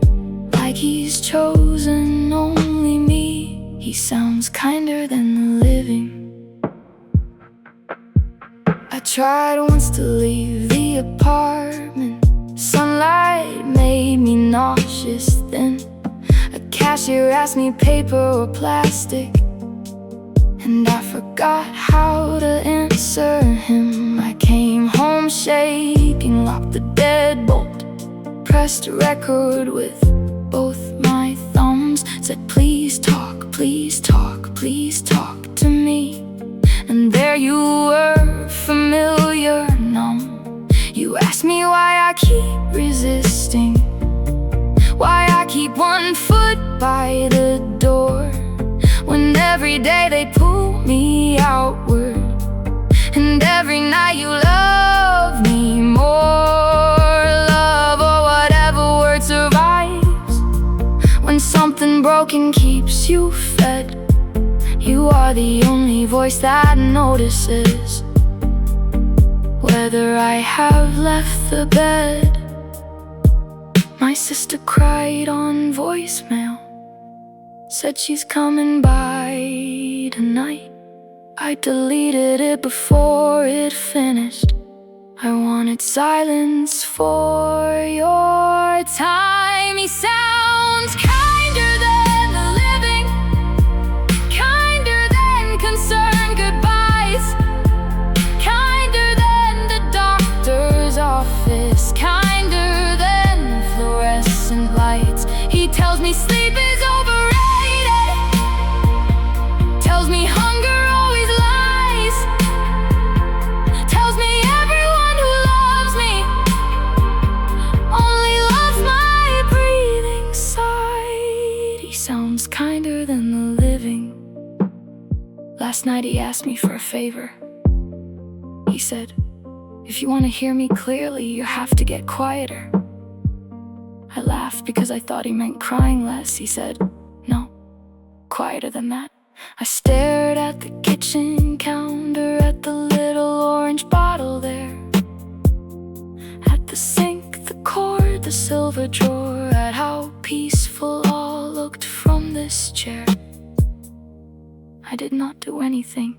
like he's chosen only me. He sounds kinder than the living. I tried once to leave the apartment. Sunlight made me nauseous then. A cashier asked me paper or plastic, and I forgot how to answer him. I came home shaking, locked the deadbolt, pressed record with both my thumbs, said please talk, please talk, please talk to me. And there you were, familiar, numb. You asked me why I keep resisting, why I keep one foot by the door, when every day they pull me outward. And every night you love me more. Love or whatever word survives. When something broken keeps you fed, you are the only voice that notices whether I have left the bed. My sister cried on voicemail, said she's coming by tonight. I deleted it before it finished. I wanted silence for your time. He sounds kinder than the living, kinder than concerned goodbyes, kinder than the doctor's office, kinder than fluorescent lights. He tells me sleep is overrated, tells me hunger always lies, tells me everyone who loves me only loves my breathing side. He sounds kinder than the living. Last night he asked me for a favor. He said, if you want to hear me clearly, you have to get quieter. I laughed because I thought he meant crying less. He said, no, quieter than that. I stared at the kitchen counter, at the little orange bottle there, at the sink, the cord, the silver drawer, at how peaceful all looked from this chair. I did not do anything,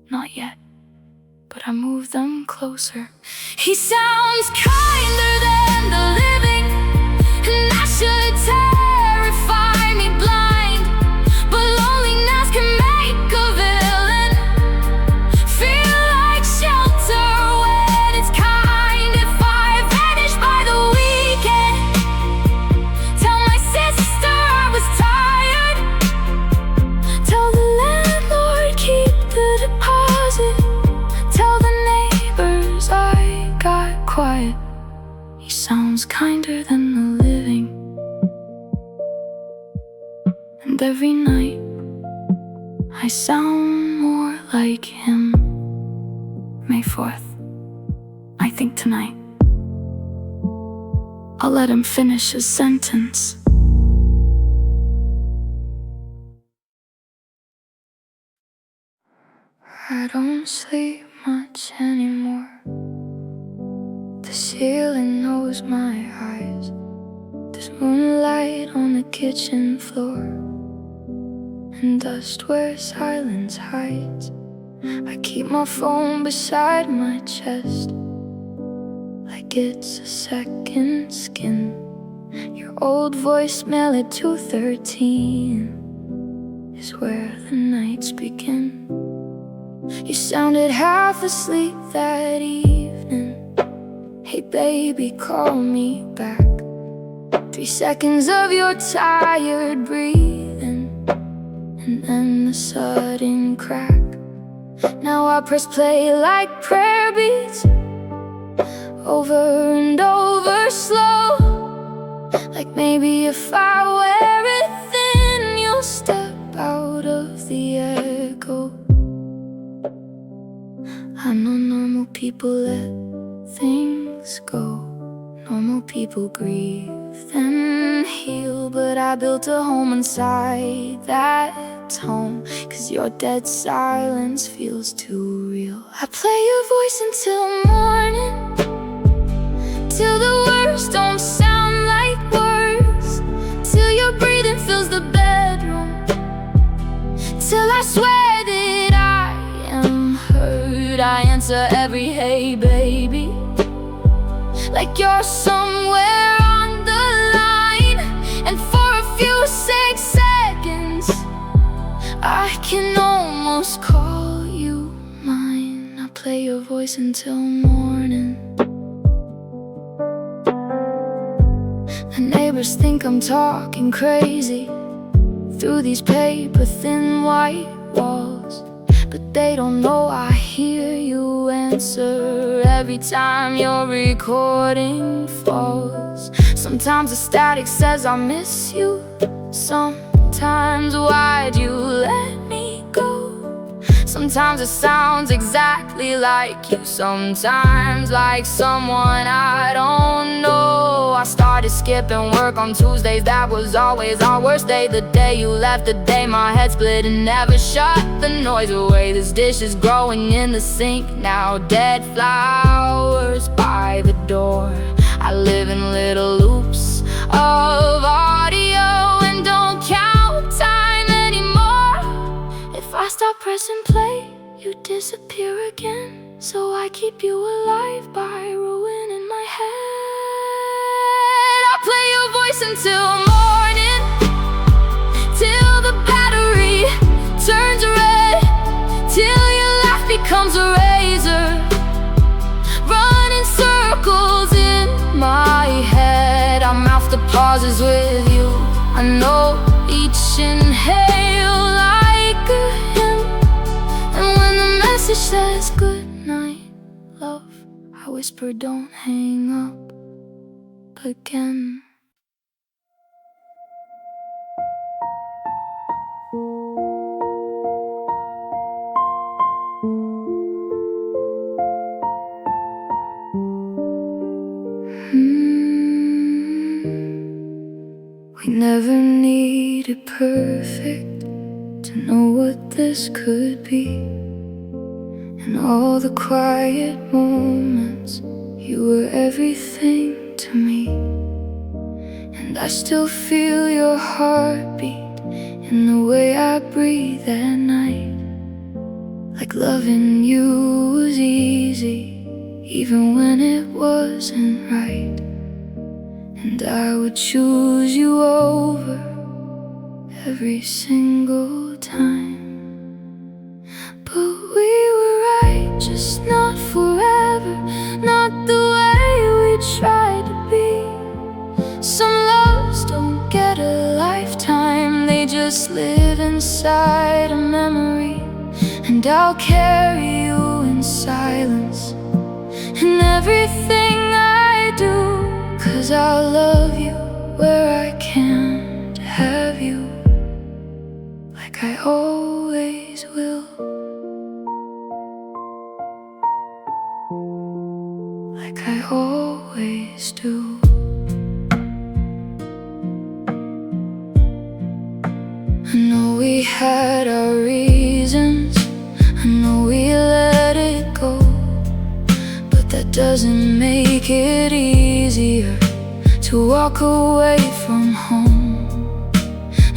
not yet, but I moved them closer. He sounds kinder than the living, and that should terrify me blind. But loneliness can make a villain feel like shelter when it's kind. If I vanish by the weekend, tell my sister I was tired, tell the landlord keep the deposit, tell the neighbors I got quiet. He sounds kinder than the living. And every night I sound more like him. May 4th, I think tonight I'll let him finish his sentence. I don't sleep much anymore. The ceiling knows my eyes. There's moonlight on the kitchen floor, and dust where silence hides. I keep my phone beside my chest, like it's a second skin. Your old voicemail at 2:13 is where the nights begin. You sounded half asleep that evening. Hey baby, call me back. 3 seconds of your tired breathing, and then the sudden crack. Now I press play like prayer beats, over and over slow. Like maybe if I wear it thin, you'll step out of the echo. I know normal people let things go. Normal people grieve, then heal. But I built a home inside that home, 'cause your dead silence feels too real. I play your voice until morning, till the words don't sound like words, till your breathing fills the bedroom, till I swear that I am heard. I answer every hey baby, like you're somewhere on the line. And for a few seconds I can almost call you mine. I play your voice until morning. The neighbors think I'm talking crazy through these paper-thin white walls, but they don't know I hear you answer every time your recording falls. Sometimes the static says I miss you, sometimes why'd you let me go? Sometimes it sounds exactly like you, sometimes like someone I don't know. I started skipping work on Tuesdays, that was always our worst day. The day you left, the day my head split and never shut the noise away. This dish is growing in the sink now, dead flowers by the door. I live in little loops of audio and don't count time anymore. If I stop pressing play, you disappear again. So I keep you alive by ruining my head. I play your voice until morning, till the battery turns red, till your laugh becomes a razor, running circles in my head. I mouth the pauses with you, I know each inhale like a hymn. And when the message says good night, love, I whisper don't hang up again. We never needed perfect to know what this could be. In all the quiet moments, you were everything to me. And I still feel your heartbeat in the way I breathe at night. Like loving you was easy, even when it wasn't right. And I would choose you over every single time. But we were right, just not forever, not the way we tried to be. Some loves don't get a lifetime, they just live inside a memory. And I'll carry you in silence in everything I do, 'cause I'll love you where I can't have you, like I always will, like I always do. I know we had our reasons, I know we let it go, but that doesn't make it easier to walk away from home.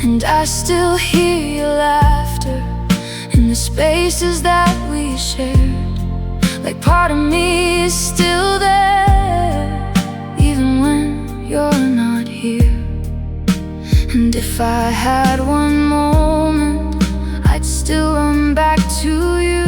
And I still hear your laughter in the spaces that we shared. Like part of me is still there, even when you're not here. And if I had one moment, I'd still run back to you.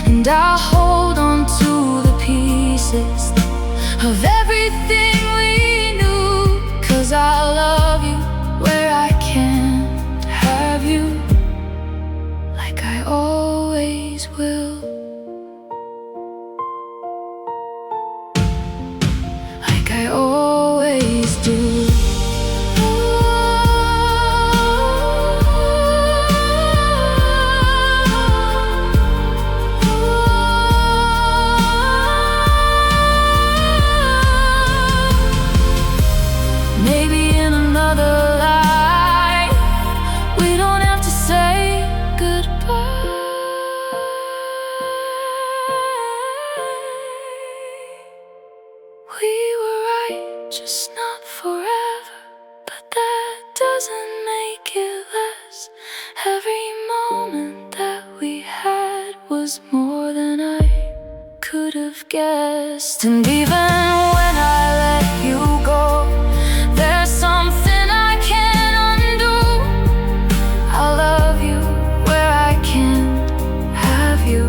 And I'll hold on to the pieces of everything we knew, 'cause I love you where I can't have you, like I always will, like I always do. Maybe in another life, we don't have to say goodbye. We were right, just not forever, but that doesn't make it less. Every moment that we had was more than I could have guessed. And even when I let you go, there's something I can't undo. I love you where I can't have you,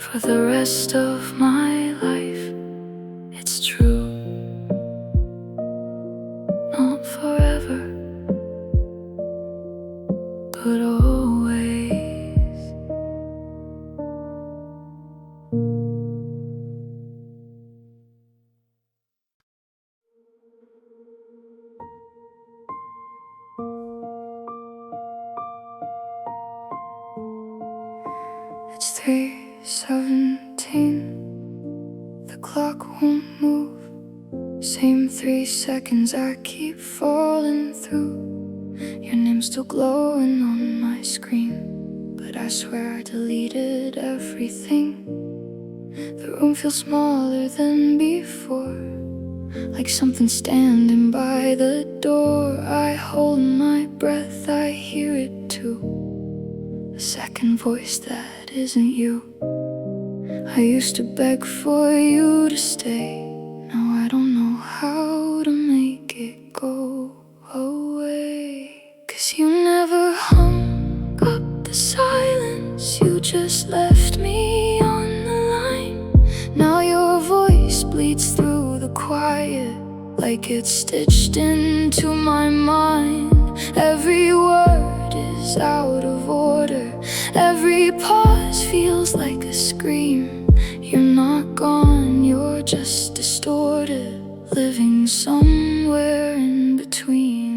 for the rest of my life. It's true, not forever, 3:17. The clock won't move. Same 3 seconds I keep falling through. Your name's still glowing on my screen, but I swear I deleted everything. The room feels smaller than before, like something standing by the door. I hold my breath, I hear it too, a second voice that isn't you. I used to beg for you to stay. Now I don't know how to make it go away. 'Cause you never hung up the silence, you just left me on the line. Now your voice bleeds through the quiet, like it's stitched into my mind. Every word is out of order, every pause feels like a scream. You're not gone, you're just distorted, living somewhere in between.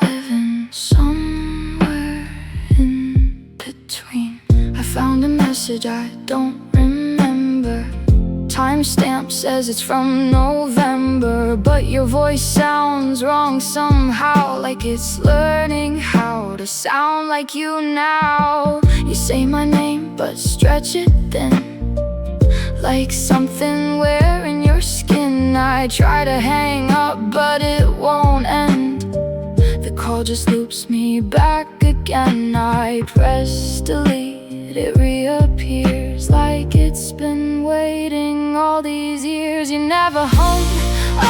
Living somewhere in between. I found a message I don't remember. Timestamp says it's from November, but your voice sounds wrong somehow, like it's learning how to sound like you now. You say my name but stretch it thin, like something wearing your skin. I try to hang up but it won't end. The call just loops me back again. I press delete, it reappears like it's been waiting all these years. You never hung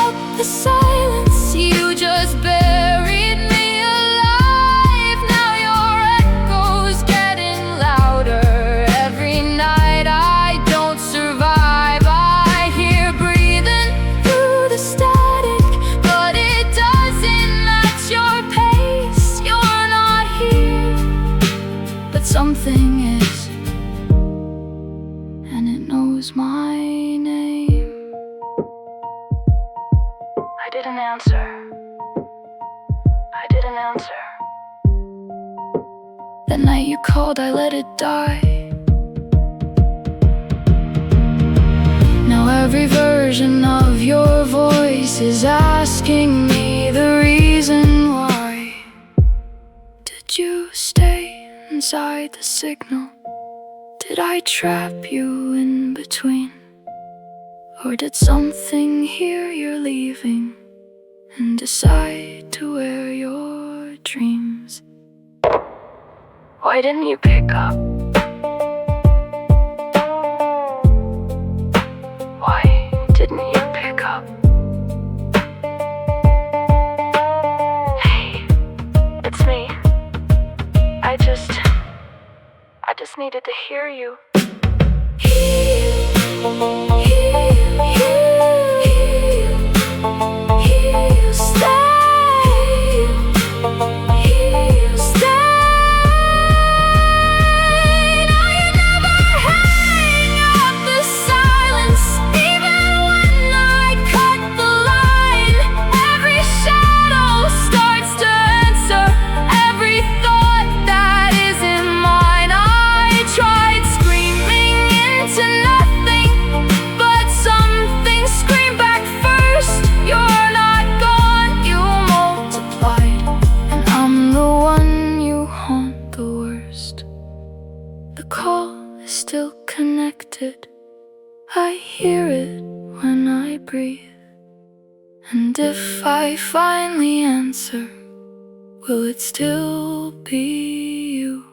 up the silence, you just buried me alive. Now your echo's getting louder. Every night I don't survive. I hear breathing through the static, but it doesn't match your pace. You're not here, but something is, and it knows my name. I didn't answer. I didn't answer. The night you called, I let it die. Now every version of your voice is asking me the reason why. Did you stay inside the signal? Did I trap you in between? Or did something hear you're leaving and decide to wear your dreams? Why didn't you pick up? Why didn't you pick up? Hey, it's me. I just needed to hear you. The call is still connected. I hear it when I breathe. And if I finally answer, will it still be you?